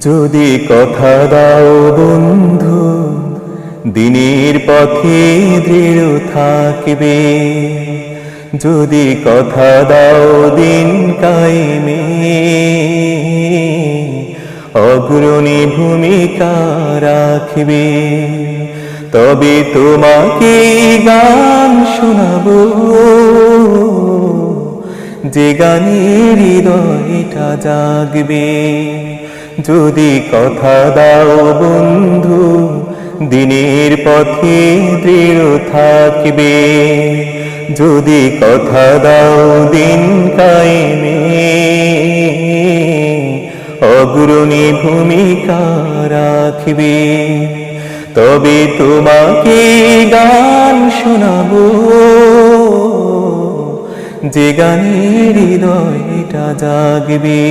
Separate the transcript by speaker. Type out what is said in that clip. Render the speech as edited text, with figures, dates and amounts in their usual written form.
Speaker 1: যদি কথা দাও বন্ধু, দিনের পথে দৃঢ় থাকবে। যদি কথা দাও দিন কায়েমে, অগ্রণী ভূমিকা রাখবে। তবে তোমাকে গান শোনাবো, যে গানের হৃদয়টা জাগবে। যদি কথা দাও বন্ধু, দিনের পথে দৃঢ় থাকবে। যদি কথা দাও দিন কায়েমে, অগ্রণী ভূমিকা রাখবে। তবে তোমাকে গান শোনাবো, যে গানের হৃদয়টা জাগবে।